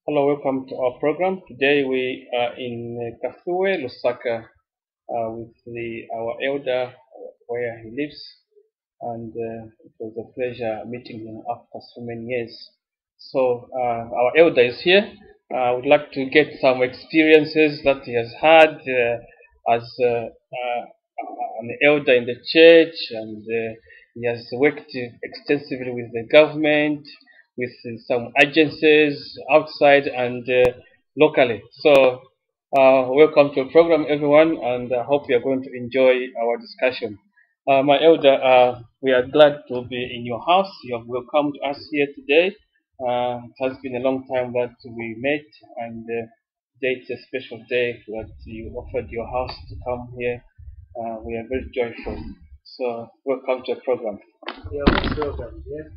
Hello, welcome to our program. Today we are in Kasue, Lusaka, with our elder where he lives, and it was a pleasure meeting him after so many years. So our elder is here. I would like to get some experiences that he has had as an elder in the church, and he has worked extensively with the government, with some agencies outside and locally. So, welcome to the program, everyone, and I hope you are going to enjoy our discussion. My elder, we are glad to be in your house. You have welcomed us here today. It has been a long time that we met, and today it's a special day that you offered your house to come here. We are very joyful. So, welcome to the program. You're most welcome. Yeah.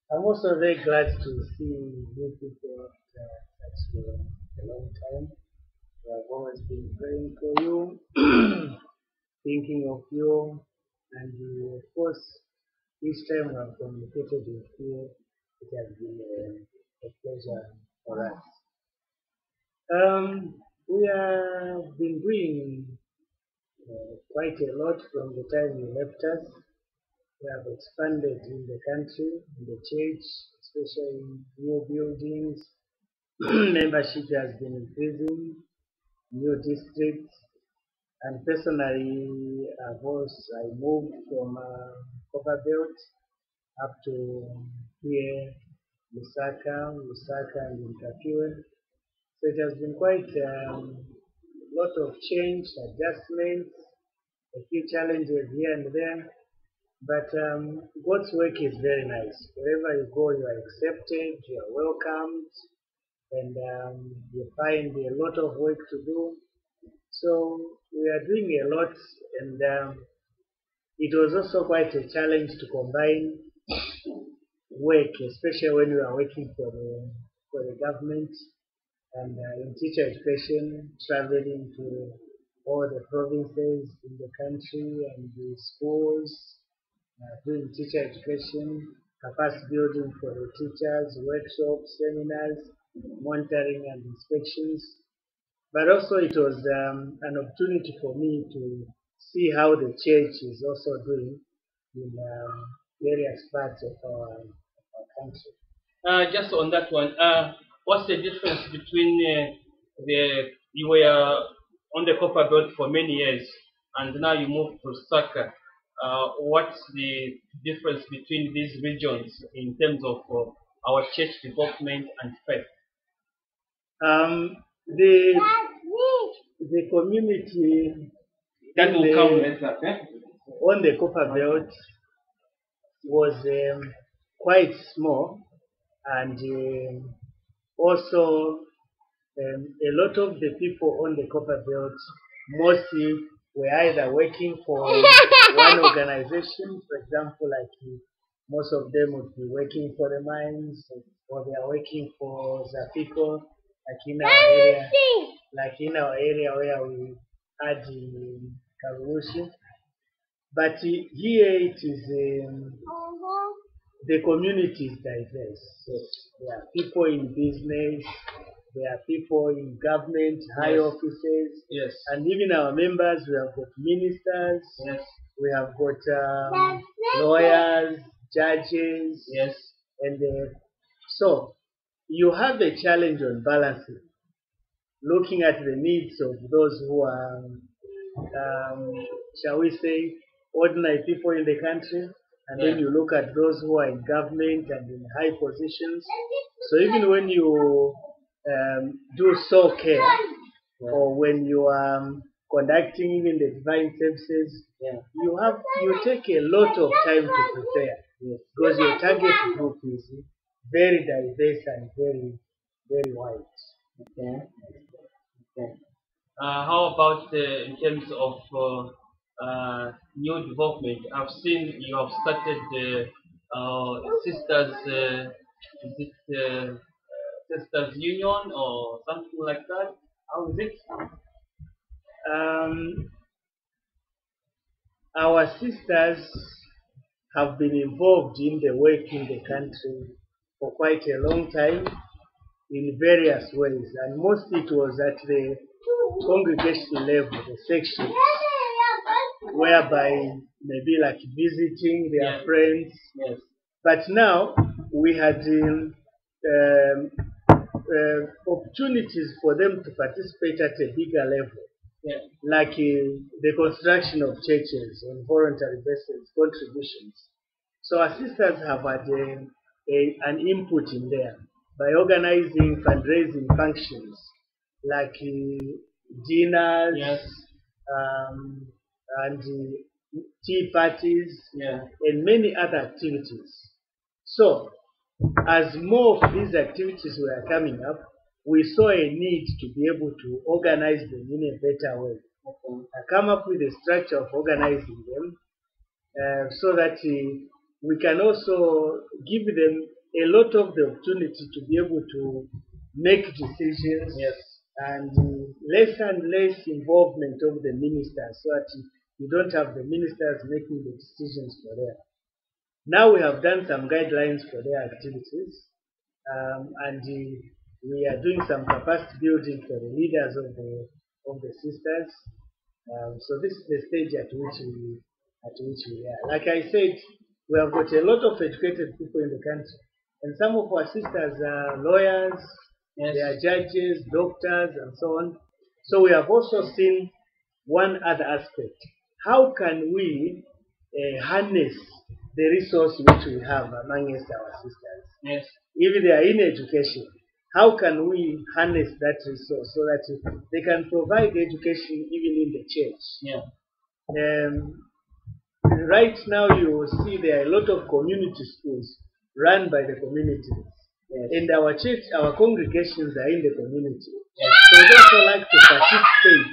I'm also very glad to see new people after such a long time. I've always been praying for you, thinking of you, and of course, each time I've communicated with you, it has been a pleasure for us. We have been doing quite a lot from the time you left us. We have expanded in the country, in the church, especially in new buildings. Membership has been increasing, new districts, and personally, I moved from Copperbelt up to here, Lusaka, and Nkapure. So it has been quite a lot of change, adjustments, a few challenges here and there. But God's work is very nice. Wherever you go, you are accepted, you are welcomed, and you find a lot of work to do. So we are doing a lot, and it was also quite a challenge to combine work, especially when we are working for the government and in teacher education, traveling to all the provinces in the country and the schools, doing teacher education, capacity building for the teachers, workshops, seminars, monitoring and inspections. But also it was an opportunity for me to see how the church is also doing in various parts of our country. Just on that one, what's the difference between you were on the copper belt for many years and now you moved to Saka? What's the difference between these regions in terms of our church development and faith? Um, the the community That will come the, later. Eh? on the copper belt was quite small, and also a lot of the people on the copper belt mostly were either working for one organization, for example, like most of them would be working for the mines, or they are working for Zafiko, like in our area where we had in Karushi. But here it is, the community is diverse. There are people in business, there are people in government, high Yes. offices, Yes. and even our members, we have got ministers, Yes. we have got lawyers, judges, Yes. and so you have a challenge on balancing, looking at the needs of those who are, shall we say, ordinary people in the country, and then you look at those who are in government and in high positions. So even when you do soul care, or when you are conducting even the divine services, you take a lot of time to prepare, because your target group is very diverse and very wide. Okay. Okay. How about in terms of new development? I've seen you have started sisters, is it sisters union or something like that? How is it? Um, our sisters have been involved in the work in the country for quite a long time, in various ways, and mostly it was at the congregation level, the sections, whereby maybe like visiting their friends. Yes. But now we had opportunities for them to participate at a bigger level, like the construction of churches on voluntary basis, contributions. So our sisters have had an input in there by organizing fundraising functions like dinners, and tea parties, and many other activities. So, as more of these activities were coming up, we saw a need to be able to organize them in a better way. Come up with a structure of organizing them so that we can also give them a lot of the opportunity to be able to make decisions, and less and less involvement of the ministers, so that you don't have the ministers making the decisions for them. Now we have done some guidelines for their activities, and we are doing some capacity building for the leaders of the sisters. So this is the stage at which we are. Like I said, we have got a lot of educated people in the country, and some of our sisters are lawyers, they are judges, doctors, and so on. So we have also seen one other aspect. How can we harness the resource which we have amongst our sisters? If they are in education, how can we harness that resource so that they can provide education even in the church? Right now you will see there are a lot of community schools run by the communities. And our church, our congregations are in the community. So we also like to participate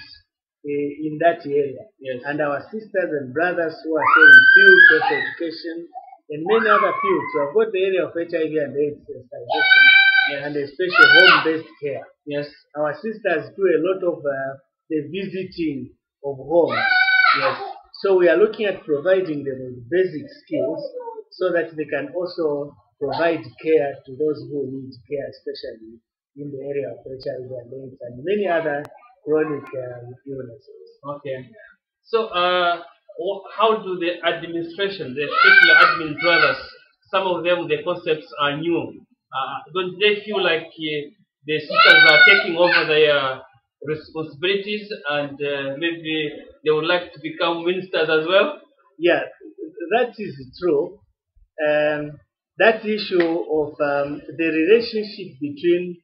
in that area. And our sisters and brothers who are in fields of education and many other fields. So I've got the area of HIV and AIDS sensitization, and especially home-based care. Our sisters do a lot of the visiting of homes. So we are looking at providing them with basic skills so that they can also provide care to those who need care, especially in the area of HIV and AIDS and many other chronic illnesses. So, how do the administration, the special admin brothers, some of them, the concepts are new. Don't they feel like the sisters are taking over their responsibilities, and maybe they would like to become ministers as well? Yeah, that is true. That issue of the relationship between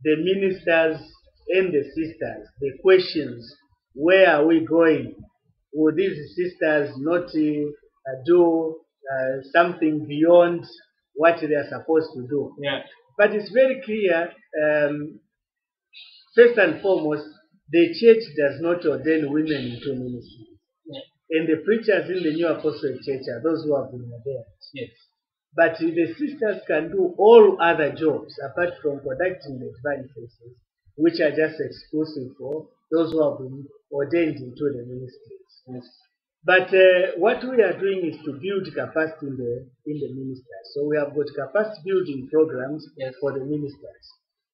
the ministers and the sisters, the questions, where are we going? Will these sisters not do something beyond what they are supposed to do? But it's very clear, first and foremost, the church does not ordain women into ministry. And the preachers in the New Apostolic Church are those who have been ordained. But the sisters can do all other jobs apart from conducting the divine services, which are just exclusive for those who have been ordained into the ministries. But what we are doing is to build capacity in the ministers. So we have got capacity building programs for the ministers.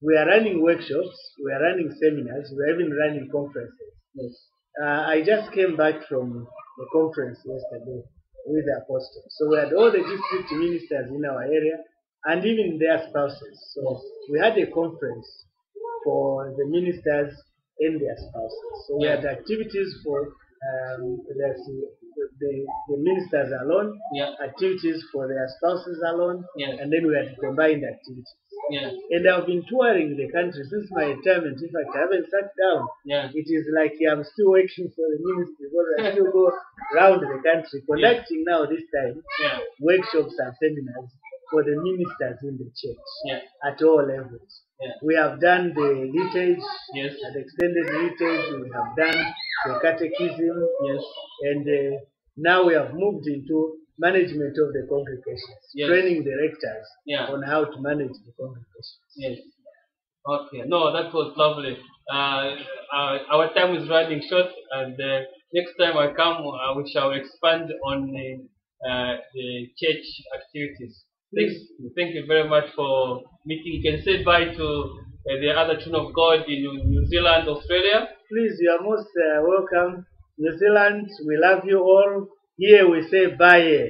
We are running workshops, we are running seminars, we are even running conferences. I just came back from the conference yesterday with the apostles. So we had all the district ministers in our area and even their spouses. So we had a conference for the ministers and their spouses. So we had activities for the ministers alone, activities for their spouses alone, and then we had combined activities. And I've been touring the country since my retirement. In fact, I haven't sat down. It is like I'm still working for the ministry because I still go around the country conducting now this time workshops and seminars for the ministers in the church at all levels. We have done the liturgy, the extended liturgy, we have done the catechism, and now we have moved into management of the congregations, training the rectors on how to manage the congregations. No, that was lovely. Our time is running short, and next time I come, we shall expand on the church activities. Please, thank you very much for meeting. You can say bye to the other children of God in New Zealand, Australia. Please, you are most welcome. New Zealand, we love you all. Here we say bye.